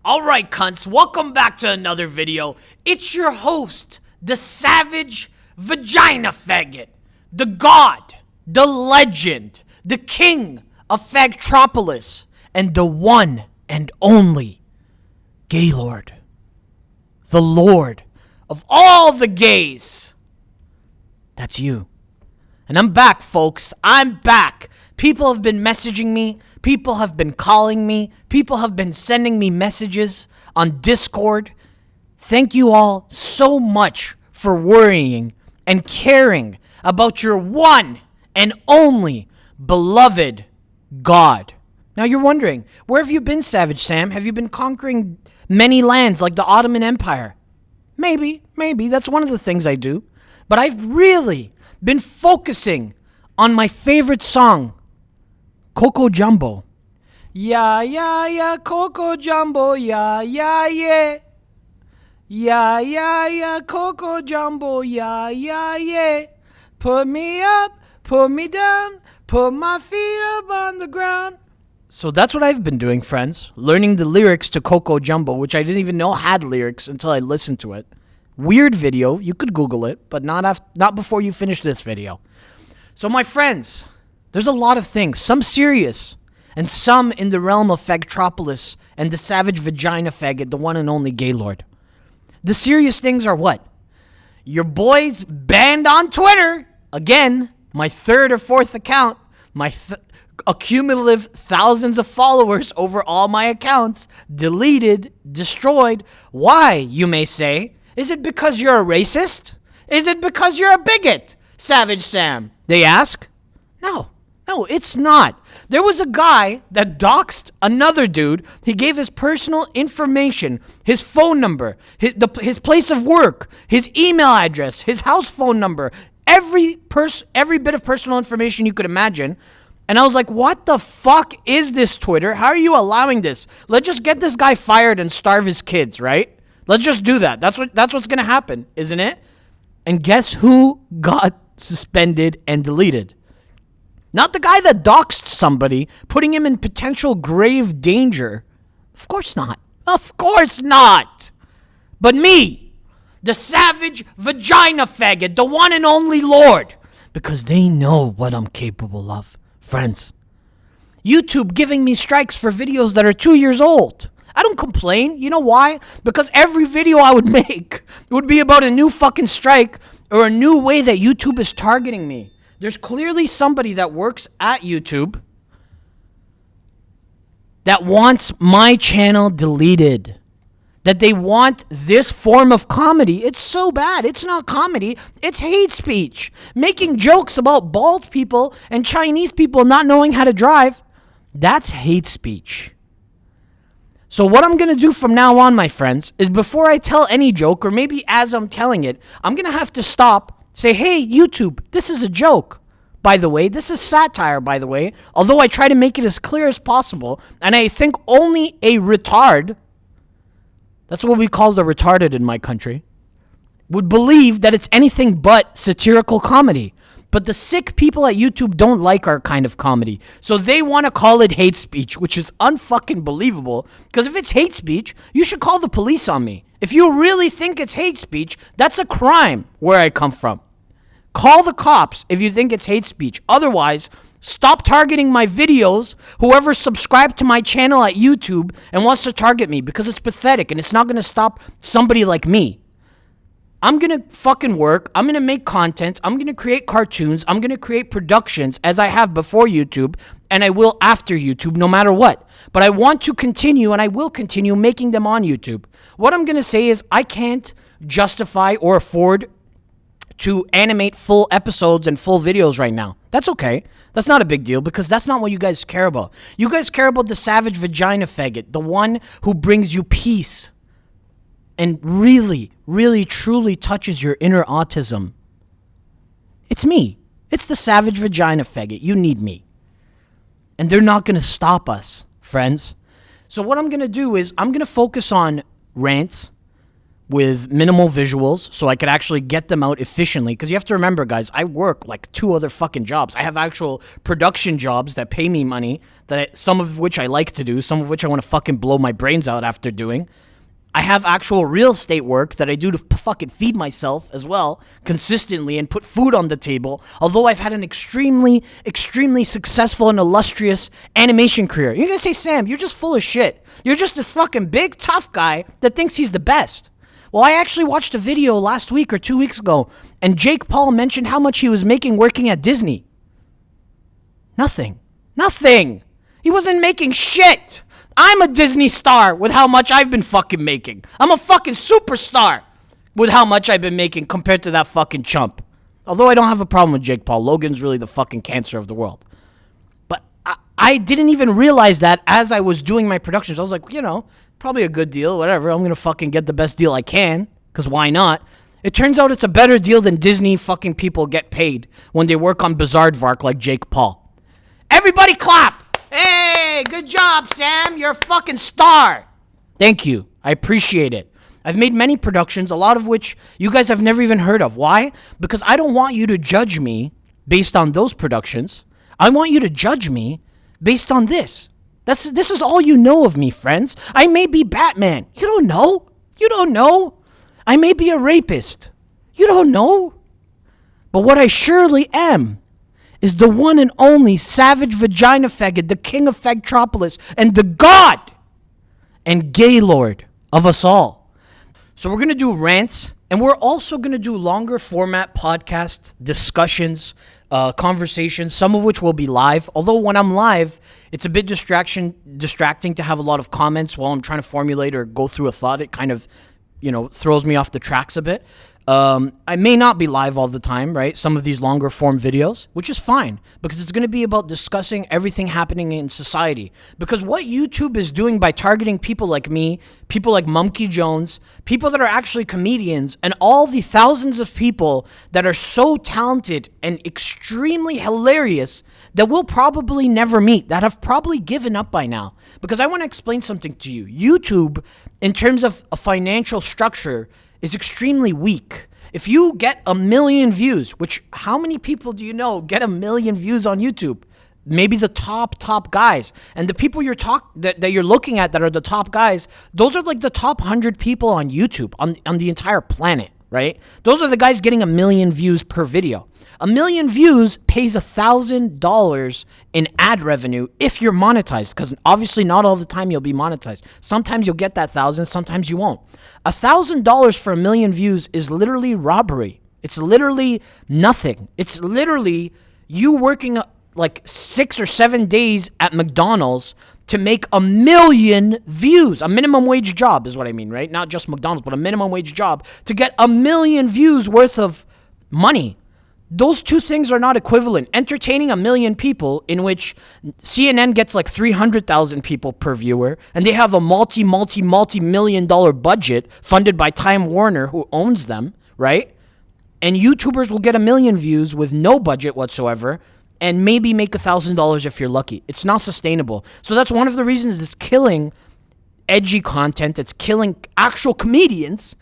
Alright, cunts, welcome back to another video. It's your host, the savage vagina faggot, the god, the legend, the king of Fagtropolis, and the one and only Gaylord, the lord of all the gays. That's you. And I'm back, folks. I'm back. People have been messaging me. People have been calling me. People have been sending me messages on Discord. Thank you all so much for worrying and caring about your one and only beloved God. Now you're wondering, where have you been, Savage Sam? Have you been conquering many lands like the Ottoman Empire? Maybe. That's one of the things I do. But I've really been focusing on my favorite song, Coco Jumbo. Yeah, Coco Jumbo, yeah. Yeah, Coco Jumbo, yeah. Put me up, put me down, put my feet up on the ground. So that's what I've been doing, friends. Learning the lyrics to Coco Jumbo, which I didn't even know had lyrics until I listened to it. Weird video. You could Google it, but not before you finish this video. So my friends, there's a lot of things, some serious, and some in the realm of Fagtropolis and the savage vagina faggot, the one and only Gaylord. The serious things are what? Your boy's banned on Twitter. Again, my third or fourth account, my accumulative thousands of followers over all my accounts, deleted, destroyed. Why, you may say? Is it because you're a racist? Is it because you're a bigot, Savage Sam? They ask. No, it's not. There was a guy that doxed another dude. He gave his personal information, his phone number, his place of work, his email address, his house phone number, every bit of personal information you could imagine. And I was like, what the fuck is this, Twitter? How are you allowing this? Let's just get this guy fired and starve his kids, right? Let's just do that. That's what's going to happen, isn't it? And guess who got suspended and deleted? Not the guy that doxed somebody, putting him in potential grave danger. Of course not. But me, the savage vagina faggot, the one and only Lord. Because they know what I'm capable of. Friends, YouTube giving me strikes for videos that are 2 years old. I don't complain. You know why? Because every video I would make would be about a new fucking strike or a new way that YouTube is targeting me. There's clearly somebody that works at YouTube that wants my channel deleted. That they want this form of comedy. It's so bad. It's not comedy. It's hate speech. Making jokes about bald people and Chinese people not knowing how to drive. That's hate speech. So what I'm going to do from now on, my friends, is before I tell any joke, or maybe as I'm telling it, I'm going to have to stop, say, hey, YouTube, this is a joke. By the way, this is satire, by the way, although I try to make it as clear as possible, and I think only a retard, that's what we call the retarded in my country, would believe that it's anything but satirical comedy. But the sick people at YouTube don't like our kind of comedy. So they want to call it hate speech, which is unfucking believable. Because if it's hate speech, you should call the police on me. If you really think it's hate speech, that's a crime where I come from. Call the cops if you think it's hate speech. Otherwise, stop targeting my videos, whoever subscribed to my channel at YouTube and wants to target me, because it's pathetic and it's not going to stop somebody like me. I'm going to fucking work. I'm going to make content. I'm going to create cartoons. I'm going to create productions as I have before YouTube, and I will after YouTube no matter what. But I want to continue, and I will continue making them on YouTube. What I'm going to say is I can't justify or afford to animate full episodes and full videos right now. That's okay. That's not a big deal, because that's not what you guys care about. You guys care about the savage vagina faggot, the one who brings you peace and really, truly touches your inner autism. It's me. It's the savage vagina faggot. You need me. And they're not going to stop us, friends. So what I'm going to do is I'm going to focus on rants, with minimal visuals so I could actually get them out efficiently. Because you have to remember, guys, I work like 2 other fucking jobs. I have actual production jobs that pay me money, some of which I like to do, some of which I want to fucking blow my brains out after doing. I have actual real estate work that I do to fucking feed myself as well, consistently, and put food on the table. Although I've had an extremely, extremely successful and illustrious animation career. You're gonna say, Sam, you're just full of shit. You're just this fucking big, tough guy that thinks he's the best. Well, I actually watched a video last week or 2 weeks ago, and Jake Paul mentioned how much he was making working at Disney. Nothing. He wasn't making shit. I'm a Disney star with how much I've been fucking making. I'm a fucking superstar with how much I've been making compared to that fucking chump. Although I don't have a problem with Jake Paul. Logan's really the fucking cancer of the world. But I didn't even realize that as I was doing my productions. I was like, probably a good deal, whatever. I'm going to fucking get the best deal I can, because why not? It turns out it's a better deal than Disney fucking people get paid when they work on Bizarrevark like Jake Paul. Everybody clap! Hey, good job, Sam. You're a fucking star. Thank you. I appreciate it. I've made many productions, a lot of which you guys have never even heard of. Why? Because I don't want you to judge me based on those productions. I want you to judge me based on this. This is all you know of me, friends. I may be Batman. You don't know. You don't know. I may be a rapist. You don't know. But what I surely am is the one and only savage vagina faggot, the king of Fagtropolis, and the god and gaylord of us all. So we're going to do rants, and we're also going to do longer format podcast discussions, conversations, some of which will be live. Although when I'm live, it's a bit distracting to have a lot of comments while I'm trying to formulate or go through a thought. It kind of, throws me off the tracks a bit. I may not be live all the time, right? Some of these longer form videos, which is fine, because it's going to be about discussing everything happening in society. Because what YouTube is doing by targeting people like me, people like Mumkey Jones, people that are actually comedians, and all the thousands of people that are so talented and extremely hilarious that we'll probably never meet, that have probably given up by now. Because I want to explain something to you. YouTube, in terms of a financial structure, is extremely weak. If you get 1 million views, which how many people do you know get 1 million views on YouTube? Maybe the top guys. And the people that you're looking at that are the top guys, those are like the top 100 people on YouTube, on the entire planet, right? Those are the guys getting 1 million views per video. 1 million views pays $1,000 in ad revenue if you're monetized, because obviously not all the time you'll be monetized. Sometimes you'll get that 1,000, sometimes you won't. $1,000 for 1 million views is literally robbery. It's literally nothing. It's literally you working like 6 or 7 days at McDonald's to make 1 million views. A minimum wage job is what I mean, right? Not just McDonald's, but a minimum wage job to get 1 million views worth of money. Those two things are not equivalent. Entertaining 1 million people, in which CNN gets like 300,000 people per viewer, and they have a multi-million dollar budget funded by Time Warner, who owns them, right? And YouTubers will get 1 million views with no budget whatsoever, and maybe make $1,000 if you're lucky. It's not sustainable. So that's one of the reasons it's killing edgy content. It's killing actual comedians,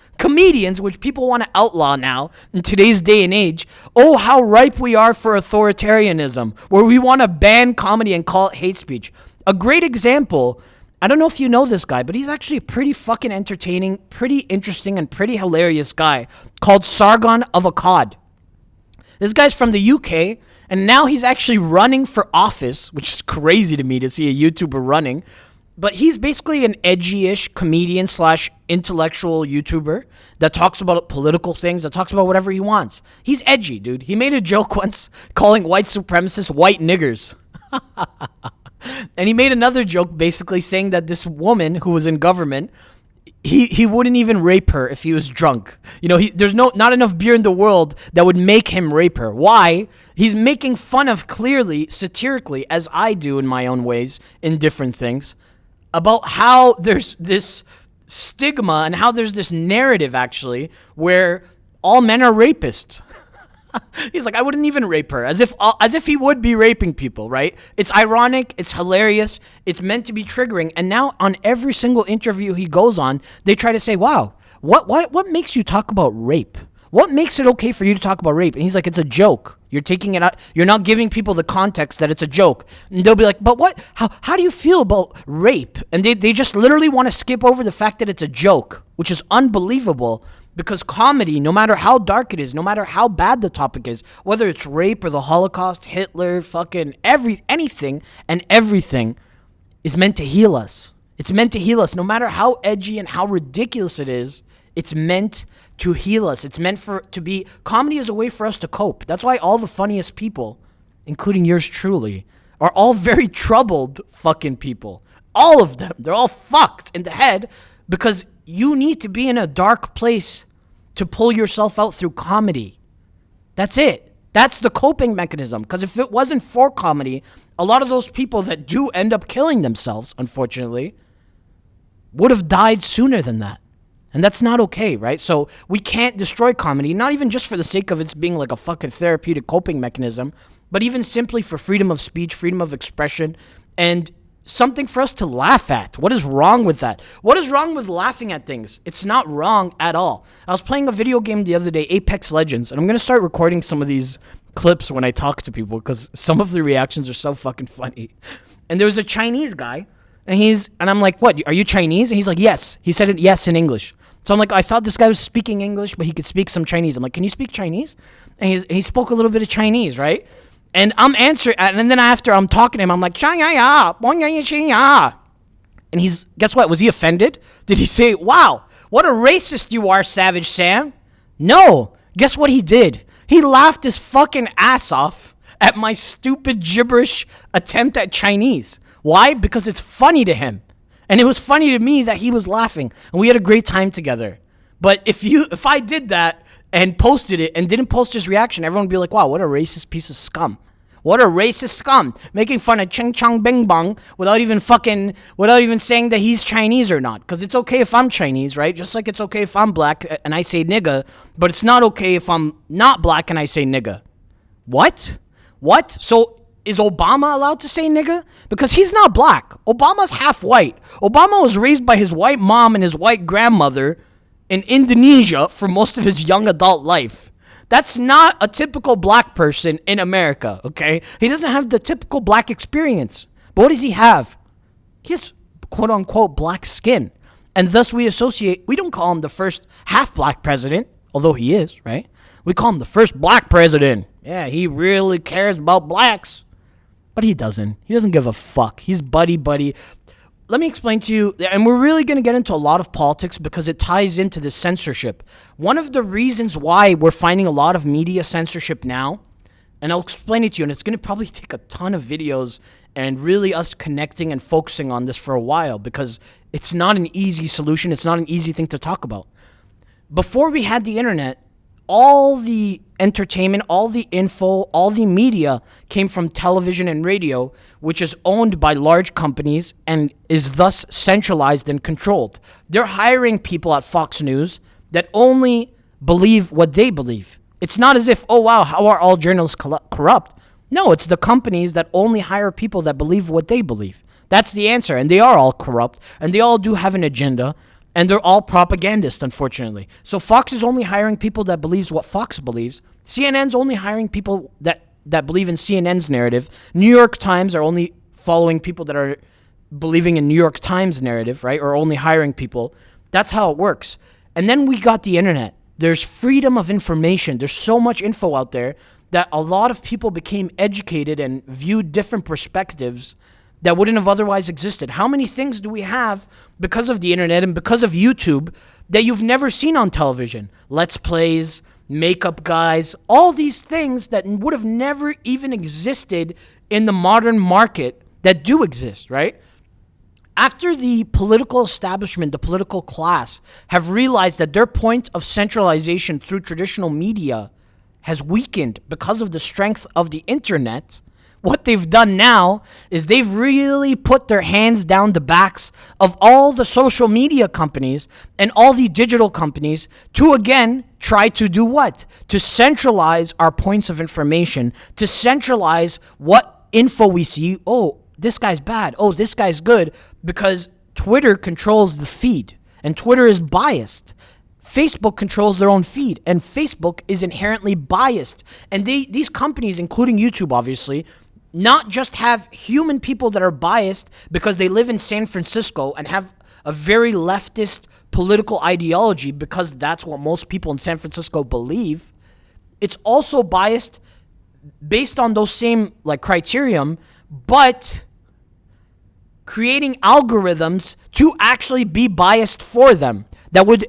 which people want to outlaw now in today's day and age. Oh, how ripe we are for authoritarianism, where we want to ban comedy and call it hate speech. A great example, I don't know if you know this guy, but he's actually a pretty fucking entertaining, pretty interesting, and pretty hilarious guy called Sargon of Akkad. This guy's from the UK, and now he's actually running for office, which is crazy to me to see a YouTuber running. But he's basically an edgy-ish comedian / intellectual YouTuber that talks about political things, that talks about whatever he wants. He's edgy, dude. He made a joke once calling white supremacists white niggers. And he made another joke basically saying that this woman who was in government, he wouldn't even rape her if he was drunk. There's not enough beer in the world that would make him rape her. Why? He's making fun of, clearly, satirically, as I do in my own ways, in different things, about how there's this stigma and how there's this narrative, actually, where all men are rapists. He's like, I wouldn't even rape her, as if he would be raping people, right? It's ironic, it's hilarious, it's meant to be triggering, and now on every single interview he goes on, they try to say, wow, What makes you talk about rape? What makes it okay for you to talk about rape? And he's like, it's a joke. You're taking it out. You're not giving people the context that it's a joke. And they'll be like, but what? How do you feel about rape? And they just literally want to skip over the fact that it's a joke, which is unbelievable. Because comedy, no matter how dark it is, no matter how bad the topic is, whether it's rape or the Holocaust, Hitler, fucking anything and everything is meant to heal us. It's meant to heal us. No matter how edgy and how ridiculous it is, it's meant to heal us. It's meant to be, comedy is a way for us to cope. That's why all the funniest people, including yours truly, are all very troubled fucking people. All of them. They're all fucked in the head because you need to be in a dark place to pull yourself out through comedy. That's it. That's the coping mechanism. Because if it wasn't for comedy, a lot of those people that do end up killing themselves, unfortunately, would have died sooner than that. And that's not okay, right? So we can't destroy comedy, not even just for the sake of its being like a fucking therapeutic coping mechanism, but even simply for freedom of speech, freedom of expression, and something for us to laugh at. What is wrong with that? What is wrong with laughing at things? It's not wrong at all. I was playing a video game the other day, Apex Legends, and I'm going to start recording some of these clips when I talk to people because some of the reactions are so fucking funny. And there was a Chinese guy, and I'm like, what, are you Chinese? And he's like, yes. He said it yes in English. So I'm like, I thought this guy was speaking English, but he could speak some Chinese. I'm like, can you speak Chinese? And he spoke a little bit of Chinese, right? And I'm answering, and then after I'm talking to him, I'm like, and guess what? Was he offended? Did he say, wow, what a racist you are, Savage Sam? No. Guess what he did? He laughed his fucking ass off at my stupid gibberish attempt at Chinese. Why? Because it's funny to him. And it was funny to me that he was laughing. And we had a great time together. But if I did that and posted it and didn't post his reaction, everyone would be like, wow, what a racist piece of scum. What a racist scum. Making fun of Ching Chong Bing Bong without even saying that he's Chinese or not. Because it's okay if I'm Chinese, right? Just like it's okay if I'm black and I say nigga. But it's not okay if I'm not black and I say nigga. What? So is Obama allowed to say nigga? Because he's not black. Obama's half white. Obama was raised by his white mom and his white grandmother in Indonesia for most of his young adult life. That's not a typical black person in America, okay? He doesn't have the typical black experience. But what does he have? He has quote-unquote black skin. And thus we don't call him the first half-black president, although he is, right? We call him the first black president. Yeah, he really cares about blacks. But he doesn't. He doesn't give a fuck. He's buddy. Let me explain to you, and we're really going to get into a lot of politics because it ties into this censorship. One of the reasons why we're finding a lot of media censorship now, and I'll explain it to you, and it's going to probably take a ton of videos and really us connecting and focusing on this for a while because it's not an easy solution. It's not an easy thing to talk about. Before we had the internet, all the entertainment, all the info, all the media came from television and radio, which is owned by large companies and is thus centralized and controlled. They're hiring people at Fox News that only believe what they believe. It's not as if, oh wow, how are all journalists corrupt? No, it's the companies that only hire people that believe what they believe. That's the answer, and they are all corrupt, and they all do have an agenda, and they're all propagandists, unfortunately. So Fox is only hiring people that believes what Fox believes. CNN's only hiring people that believe in CNN's narrative. New York Times are only following people that are believing in New York Times narrative, right? Or only hiring people. That's how it works. And then we got the internet. There's freedom of information. There's so much info out there that a lot of people became educated and viewed different perspectives that wouldn't have otherwise existed. How many things do we have because of the internet and because of YouTube that you've never seen on television? Let's plays, makeup guys, all these things that would have never even existed in the modern market that do exist, right? After the political establishment, the political class have realized that their point of centralization through traditional media has weakened because of the strength of the internet, what they've done now is they've really put their hands down the backs of all the social media companies and all the digital companies to, again, try to do what? To centralize our points of information, to centralize what info we see. Oh, this guy's bad. Oh, this guy's good. Because Twitter controls the feed, and Twitter is biased. Facebook controls their own feed, and Facebook is inherently biased. And these companies, including YouTube, obviously, not just have human people that are biased because they live in San Francisco and have a very leftist political ideology because that's what most people in San Francisco believe. It's also biased based on those same criterion, but creating algorithms to actually be biased for them that would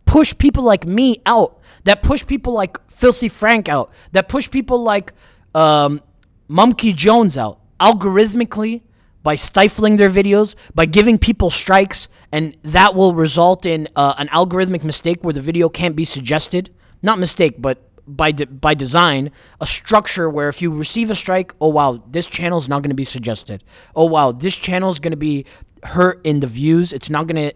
push people like me out, that push people like Filthy Frank out, that push people like Mumkey Jones out, algorithmically, by stifling their videos, by giving people strikes, and that will result in an algorithmic mistake where the video can't be suggested. Not mistake, but by design, a structure where if you receive a strike, oh wow, this channel is not going to be suggested. Oh wow, this channel is going to be hurt in the views. It's not going to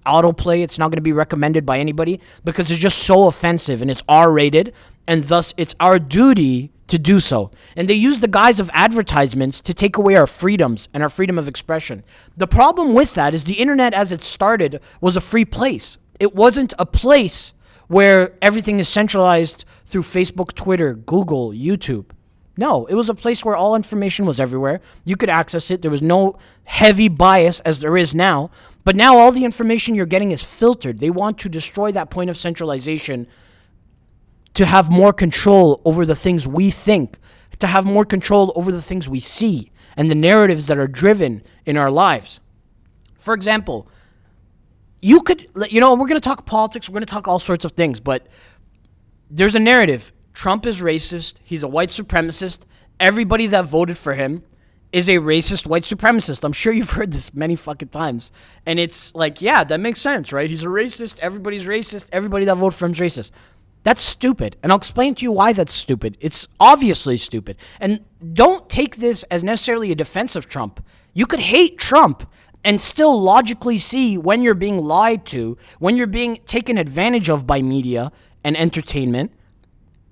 autoplay. It's not going to be recommended by anybody because it's just so offensive and it's R-rated, and thus it's our duty to do so. And they use the guise of advertisements to take away our freedoms and our freedom of expression. The problem with that is the internet as it started was a free place. It wasn't a place where everything is centralized through Facebook, Twitter, Google, YouTube. No, it was a place where all information was everywhere. You could access it. There was no heavy bias as there is now. But now all the information you're getting is filtered. They want to destroy that point of centralization to have more control over the things we think, to have more control over the things we see and the narratives that are driven in our lives. For example, we're going to talk politics, we're going to talk all sorts of things, but there's a narrative. Trump is racist. He's a white supremacist. Everybody that voted for him is a racist white supremacist. I'm sure you've heard this many fucking times. And it's like, yeah, that makes sense, right? He's a racist. Everybody's racist. Everybody that voted for him is racist. That's stupid. And I'll explain to you why that's stupid. It's obviously stupid. And don't take this as necessarily a defense of Trump. You could hate Trump and still logically see when you're being lied to, when you're being taken advantage of by media and entertainment,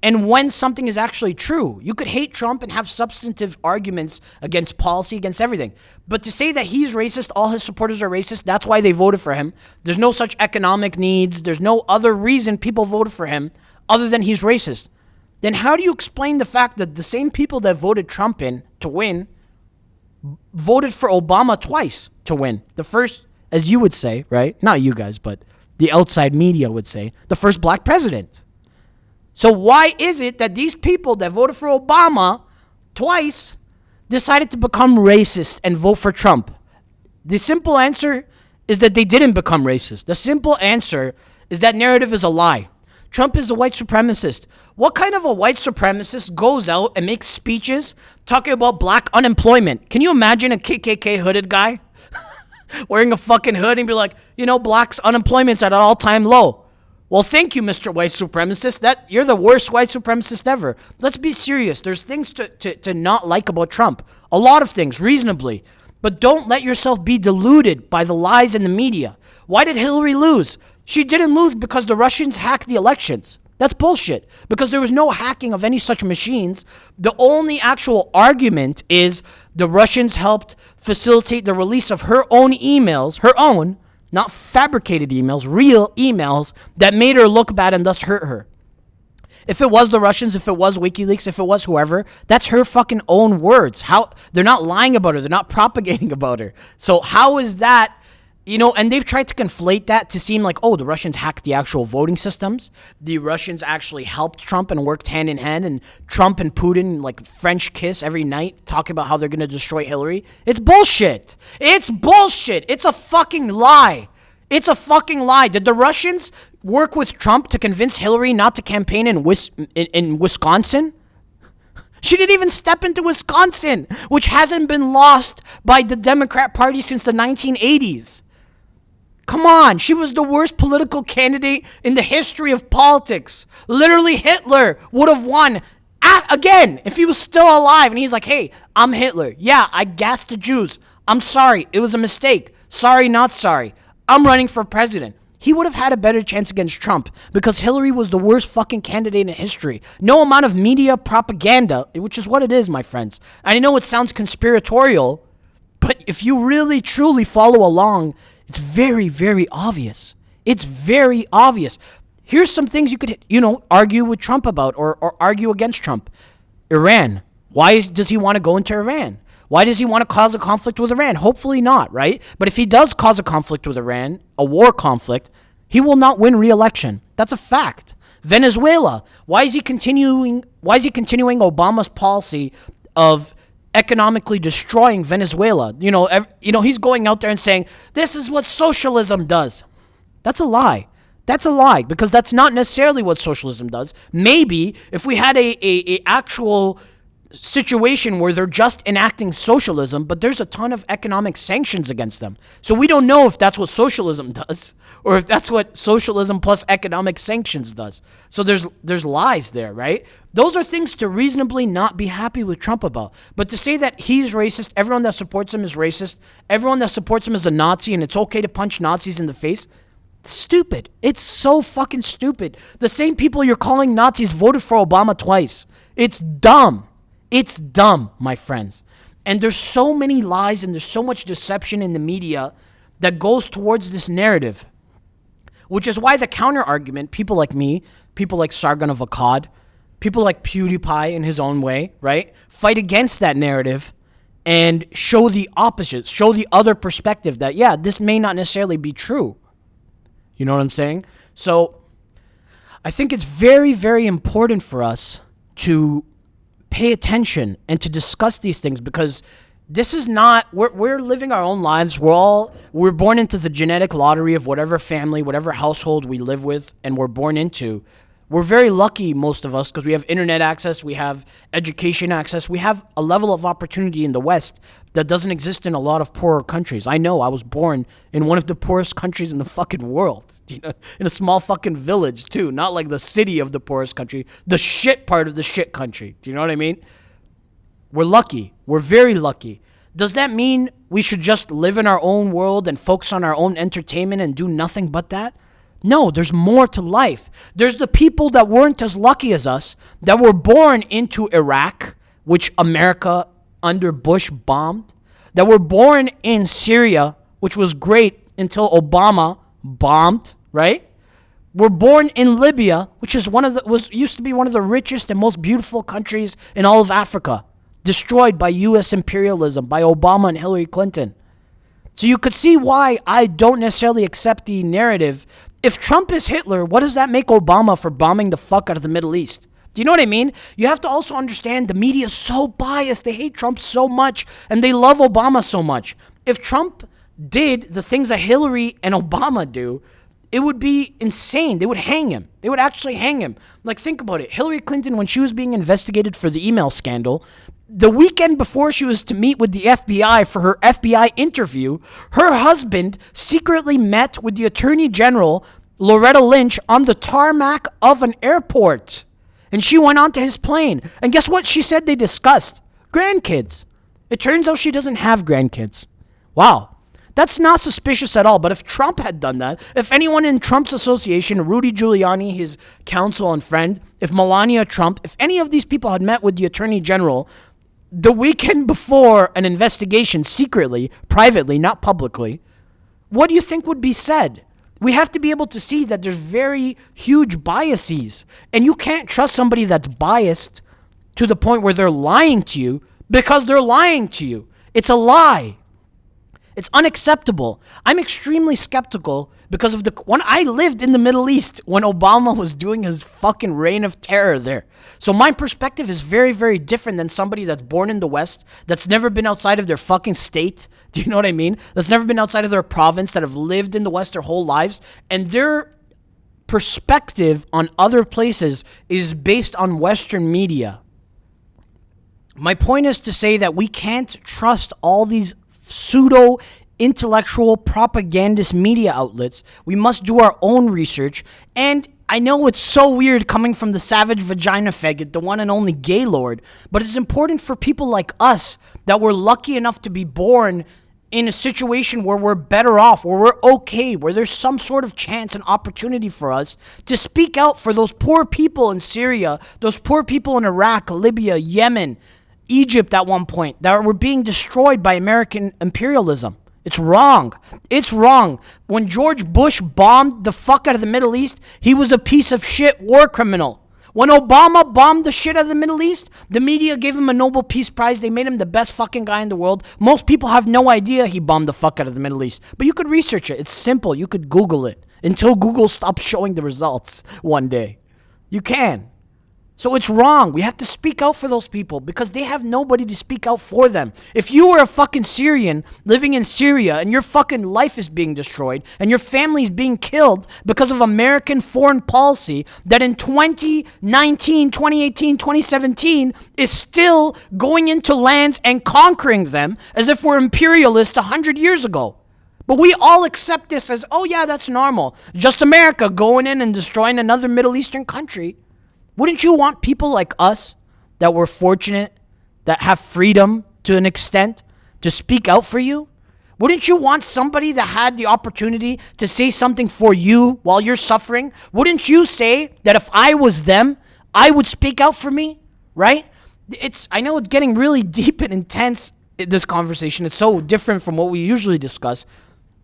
and when something is actually true. You could hate Trump and have substantive arguments against policy, against everything. But to say that he's racist, all his supporters are racist, that's why they voted for him. There's no such economic needs. There's no other reason people voted for him other than he's racist. Then how do you explain the fact that the same people that voted Trump in to win voted for Obama twice to win? The first, as you would say, right? Not you guys, but the outside media would say, the first black president. So why is it that these people that voted for Obama twice decided to become racist and vote for Trump? The simple answer is that they didn't become racist. The simple answer is that narrative is a lie. Trump is a white supremacist. What kind of a white supremacist goes out and makes speeches talking about black unemployment? Can you imagine a KKK hooded guy wearing a fucking hood and be like, blacks' unemployment's at an all-time low? Well, thank you, Mr. White Supremacist. You're the worst white supremacist ever. Let's be serious. There's things to not like about Trump. A lot of things, reasonably. But don't let yourself be deluded by the lies in the media. Why did Hillary lose? She didn't lose because the Russians hacked the elections. That's bullshit. Because there was no hacking of any such machines. The only actual argument is the Russians helped facilitate the release of her own emails, her own, not fabricated emails, real emails that made her look bad and thus hurt her. If it was the Russians, if it was WikiLeaks, if it was whoever, that's her fucking own words. How they're not lying about her, they're not propagating about her. So how is that? And they've tried to conflate that to seem like, oh, the Russians hacked the actual voting systems. The Russians actually helped Trump and worked hand in hand, and Trump and Putin French kiss every night, talking about how they're going to destroy Hillary. It's bullshit. It's bullshit. It's a fucking lie. It's a fucking lie. Did the Russians work with Trump to convince Hillary not to campaign in Wisconsin? She didn't even step into Wisconsin, which hasn't been lost by the Democrat Party since the 1980s. Come on, she was the worst political candidate in the history of politics. Literally, Hitler would have won again if he was still alive. And he's like, hey, I'm Hitler. Yeah, I gassed the Jews. I'm sorry. It was a mistake. Sorry, not sorry. I'm running for president. He would have had a better chance against Trump because Hillary was the worst fucking candidate in history. No amount of media propaganda, which is what it is, my friends. I know it sounds conspiratorial, but if you really, truly follow along, it's very, very obvious. It's very obvious. Here's some things you could, argue with Trump about or argue against Trump. Iran. Why does he want to go into Iran? Why does he want to cause a conflict with Iran? Hopefully not, right? But if he does cause a conflict with Iran, a war conflict, he will not win re-election. That's a fact. Venezuela. Why is he continuing Obama's policy of economically destroying Venezuela? He's going out there and saying, this is what socialism does. That's a lie. That's a lie, because that's not necessarily what socialism does. Maybe if we had a actual situation where they're just enacting socialism, but there's a ton of economic sanctions against them. So we don't know if that's what socialism does or if that's what socialism plus economic sanctions does. So there's lies there, right? Those are things to reasonably not be happy with Trump about. But to say that he's racist, everyone that supports him is racist, everyone that supports him is a Nazi, and it's okay to punch Nazis in the face, stupid. It's so fucking stupid. The same people you're calling Nazis voted for Obama twice. It's dumb. It's dumb, my friends. And there's so many lies and there's so much deception in the media that goes towards this narrative, which is why the counter argument, people like me, people like Sargon of Akkad, people like PewDiePie in his own way, right, fight against that narrative and show the opposite, show the other perspective that, yeah, this may not necessarily be true. You know what I'm saying? So I think it's very, very important for us to pay attention and to discuss these things, because this is not, we're living our own lives. We're born into the genetic lottery of whatever family, whatever household we live with and we're born into. We're very lucky, most of us, because we have internet access, we have education access, we have a level of opportunity in the West that doesn't exist in a lot of poorer countries. I know, I was born in one of the poorest countries in the fucking world, in a small fucking village too, not like the city of the poorest country, the shit part of the shit country. Do you know what I mean? We're lucky. We're very lucky. Does that mean we should just live in our own world and focus on our own entertainment and do nothing but that? No, there's more to life. There's the people that weren't as lucky as us, that were born into Iraq, which America under Bush bombed, that were born in Syria, which was great until Obama bombed, right? We're born in Libya, which is used to be one of the richest and most beautiful countries in all of Africa, destroyed by U.S. imperialism, by Obama and Hillary Clinton. So you could see why I don't necessarily accept the narrative. If Trump is Hitler, what does that make Obama for bombing the fuck out of the Middle East? Do you know what I mean? You have to also understand the media is so biased. They hate Trump so much, and they love Obama so much. If Trump did the things that Hillary and Obama do, it would be insane. They would hang him. They would actually hang him. Like, think about it. Hillary Clinton, when she was being investigated for the email scandal, the weekend before she was to meet with the FBI for her FBI interview, her husband secretly met with the Attorney General, Loretta Lynch, on the tarmac of an airport. And she went onto his plane. And guess what she said they discussed? Grandkids. It turns out she doesn't have grandkids. Wow. That's not suspicious at all. But if Trump had done that, if anyone in Trump's association, Rudy Giuliani, his counsel and friend, if Melania Trump, if any of these people had met with the Attorney General the weekend before an investigation, secretly, privately, not publicly, what do you think would be said? We have to be able to see that there's very huge biases. And you can't trust somebody that's biased to the point where they're lying to you because they're lying to you. It's a lie. It's unacceptable. I'm extremely skeptical because of when I lived in the Middle East when Obama was doing his fucking reign of terror there. So my perspective is very, very different than somebody that's born in the West, that's never been outside of their fucking state. Do you know what I mean? That's never been outside of their province, that have lived in the West their whole lives. And their perspective on other places is based on Western media. My point is to say that we can't trust all these pseudo-intellectual propagandist media outlets. We must do our own research. And I know it's so weird coming from the savage vagina faggot, the one and only Gaylord, but it's important for people like us that were lucky enough to be born in a situation where we're better off, where we're okay, where there's some sort of chance and opportunity for us to speak out for those poor people in Syria, those poor people in Iraq, Libya, Yemen, Egypt at one point, that were being destroyed by American imperialism. It's wrong. It's wrong. When George Bush bombed the fuck out of the Middle East, he was a piece of shit war criminal. When Obama bombed the shit out of the Middle East, the media gave him a Nobel Peace Prize. They made him the best fucking guy in the world. Most people have no idea he bombed the fuck out of the Middle East. But you could research it. It's simple. You could Google it until Google stops showing the results one day. You can. So it's wrong. We have to speak out for those people because they have nobody to speak out for them. If you were a fucking Syrian living in Syria and your fucking life is being destroyed and your family is being killed because of American foreign policy that in 2019, 2018, 2017 is still going into lands and conquering them as if we're imperialists 100 years ago. But we all accept this as, oh yeah, that's normal. Just America going in and destroying another Middle Eastern country. Wouldn't you want people like us that were fortunate, that have freedom to an extent, to speak out for you? Wouldn't you want somebody that had the opportunity to say something for you while you're suffering? Wouldn't you say that if I was them, I would speak out for me, right? I know it's getting really deep and intense, this conversation. It's so different from what we usually discuss.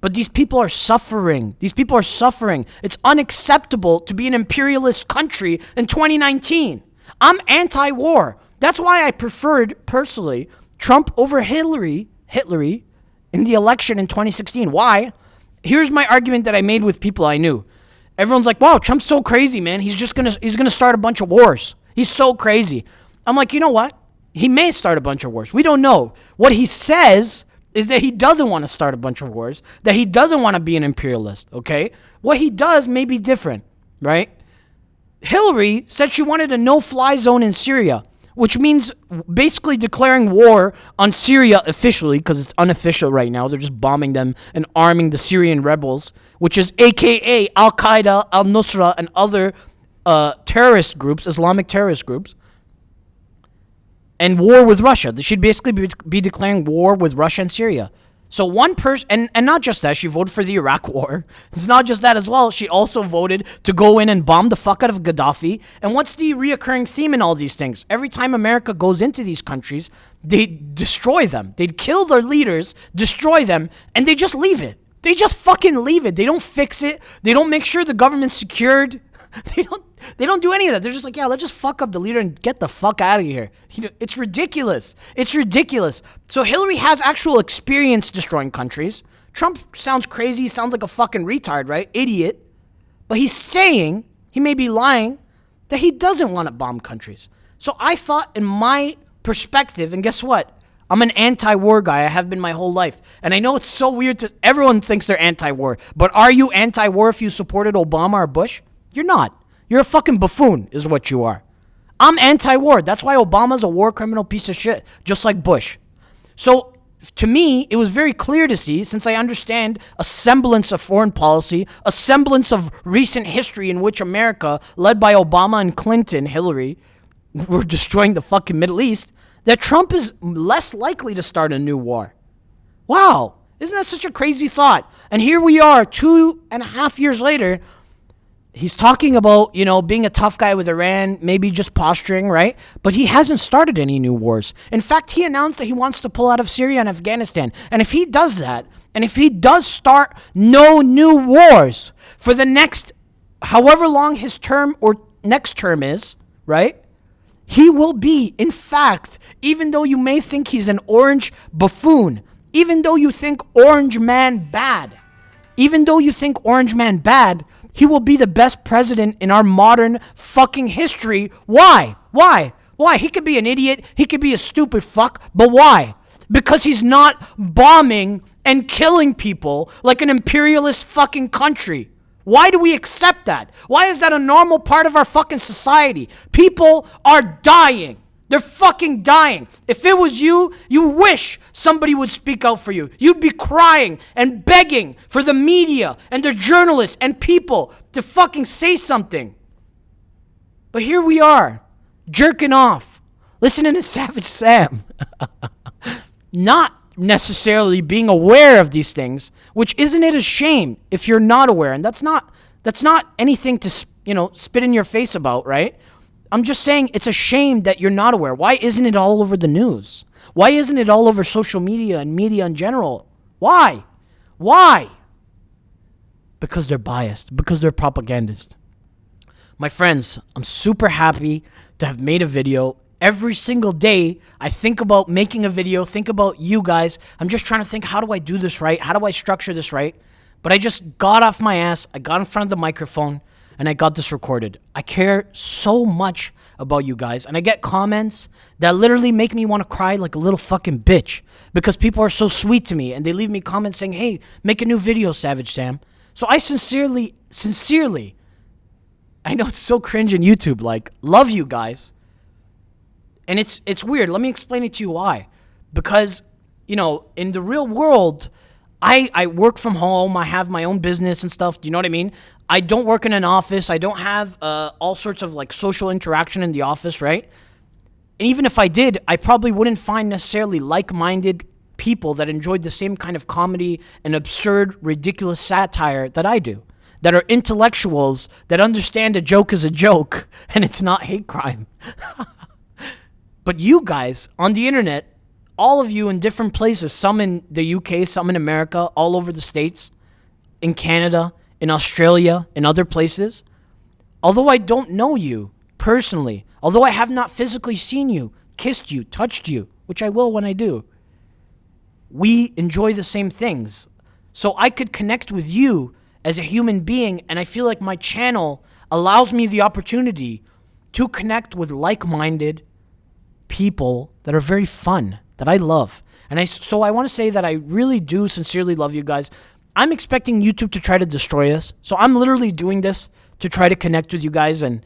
But these people are suffering. These people are suffering. It's unacceptable to be an imperialist country in 2019. I'm anti-war. That's why I preferred, personally, Trump over Hillary in the election in 2016. Why? Here's my argument that I made with people I knew. Everyone's like, wow, Trump's so crazy, man. He's gonna start a bunch of wars. He's so crazy. I'm like, you know what? He may start a bunch of wars. We don't know. What he says is that he doesn't want to start a bunch of wars, that he doesn't want to be an imperialist, okay? What he does may be different, right? Hillary said she wanted a no-fly zone in Syria, which means basically declaring war on Syria officially, because it's unofficial right now. They're just bombing them and arming the Syrian rebels, which is AKA Al-Qaeda, Al-Nusra, and other terrorist groups, Islamic terrorist groups. And war with Russia. She'd basically be declaring war with Russia and Syria. So one person, and not just that, she voted for the Iraq war. It's not just that as well. She also voted to go in and bomb the fuck out of Gaddafi. And what's the reoccurring theme in all these things? Every time America goes into these countries, they destroy them. They'd kill their leaders, destroy them, and they just leave it. They just fucking leave it. They don't fix it. They don't make sure the government's secured. They don't do any of that. They're just like, yeah, let's just fuck up the leader and get the fuck out of here. It's ridiculous. It's ridiculous. So Hillary has actual experience destroying countries. Trump sounds crazy. He sounds like a fucking retard, right? Idiot. But he's saying, he may be lying, that he doesn't want to bomb countries. So I thought in my perspective, and guess what? I'm an anti-war guy. I have been my whole life. And I know it's so weird everyone thinks they're anti-war. But are you anti-war if you supported Obama or Bush? You're not. You're a fucking buffoon is what you are. I'm anti-war. That's why Obama's a war criminal piece of shit, just like Bush. So to me, it was very clear to see, since I understand a semblance of foreign policy, a semblance of recent history in which America, led by Obama and Clinton, Hillary, were destroying the fucking Middle East, that Trump is less likely to start a new war. Wow. Isn't that such a crazy thought? And here we are 2.5 years later. He's talking about, being a tough guy with Iran, maybe just posturing, right? But he hasn't started any new wars. In fact, he announced that he wants to pull out of Syria and Afghanistan. And if he does that, and if he does start no new wars for the next, however long his term or next term is, right? He will be, in fact, even though you may think he's an orange buffoon, even though you think Orange Man bad, he will be the best president in our modern fucking history. Why? He could be an idiot. He could be a stupid fuck. But why? Because he's not bombing and killing people like an imperialist fucking country. Why do we accept that? Why is that a normal part of our fucking society? People are dying. They're fucking dying. If it was you, you wish somebody would speak out for you. You'd be crying and begging for the media and the journalists and people to fucking say something. But here we are, jerking off, listening to Savage Sam. Not necessarily being aware of these things, which isn't it a shame if you're not aware? And that's not anything to, spit in your face about, right? I'm just saying it's a shame that you're not aware. Why isn't it all over the news? Why isn't it all over social media and media in general? Why? Why? Because they're biased, because they're propagandists. My friends, I'm super happy to have made a video. Every single day, I think about making a video, think about you guys. I'm just trying to think, how do I do this right? How do I structure this right? But I just got off my ass, I got in front of the microphone, and I got this recorded. I care so much about you guys, and I get comments that literally make me want to cry like a little fucking bitch because people are so sweet to me, and they leave me comments saying, hey, make a new video, Savage Sam. So I sincerely, I know it's so cringe in YouTube, like, love you guys. And it's weird. Let me explain it to you why. Because, you know, in the real world, I work from home. I have my own business and stuff. Do you know what I mean? I don't work in an office. I don't have all sorts of like social interaction in the office, right? And even if I did, I probably wouldn't find necessarily like-minded people that enjoyed the same kind of comedy and absurd, ridiculous satire that I do. That are intellectuals that understand a joke is a joke and it's not hate crime. But you guys on the internet, all of you in different places, some in the UK, some in America, all over the States, in Canada, in Australia, in other places, although I don't know you personally, although I have not physically seen you, kissed you, touched you, which I will when I do, we enjoy the same things. So I could connect with you as a human being, and I feel like my channel allows me the opportunity to connect with like-minded people that are very fun, that I love. And so I want to say that I really do sincerely love you guys. I'm expecting YouTube to try to destroy us, so I'm literally doing this to try to connect with you guys, and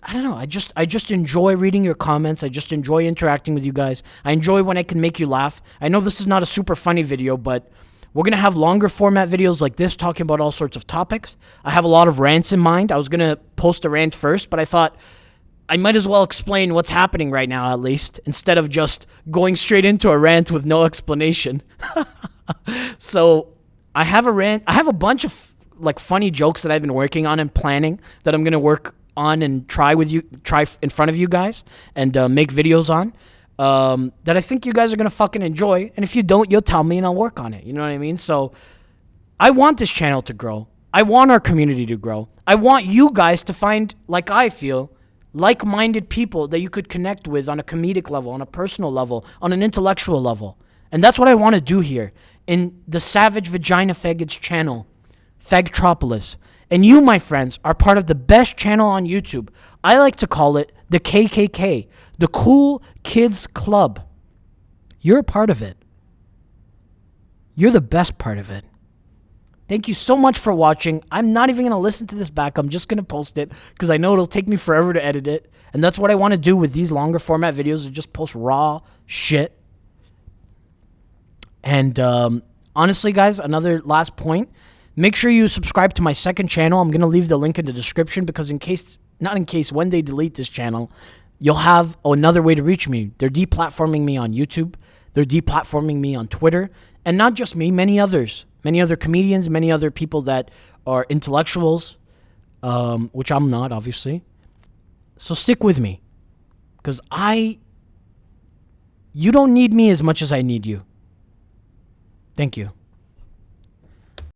I don't know, I just enjoy reading your comments. I just enjoy interacting with you guys. I enjoy when I can make you laugh. I know this is not a super funny video, but we're going to have longer format videos like this talking about all sorts of topics. I have a lot of rants in mind. I was going to post a rant first, but I thought I might as well explain what's happening right now at least, instead of just going straight into a rant with no explanation. So I have a rant. I have a bunch of like funny jokes that I've been working on and planning that I'm going to work on and try in front of you guys and make videos on. That I think you guys are going to fucking enjoy. And if you don't, you'll tell me and I'll work on it. You know what I mean? So I want this channel to grow. I want our community to grow. I want you guys to find, like I feel, like-minded people that you could connect with on a comedic level, on a personal level, on an intellectual level. And that's what I want to do here in the Savage Vagina Faggots channel, Fagtropolis. And you, my friends, are part of the best channel on YouTube. I like to call it the KKK, the Cool Kids Club. You're a part of it. You're the best part of it. Thank you so much for watching. I'm not even going to listen to this back. I'm just going to post it because I know it'll take me forever to edit it. And that's what I want to do with these longer format videos, is just post raw shit. And honestly, guys, another last point. Make sure you subscribe to my second channel. I'm going to leave the link in the description because when they delete this channel, you'll have another way to reach me. They're deplatforming me on YouTube. They're deplatforming me on Twitter. And not just me, many others. Many other comedians, many other people that are intellectuals, which I'm not, obviously. So stick with me. Because you don't need me as much as I need you. Thank you.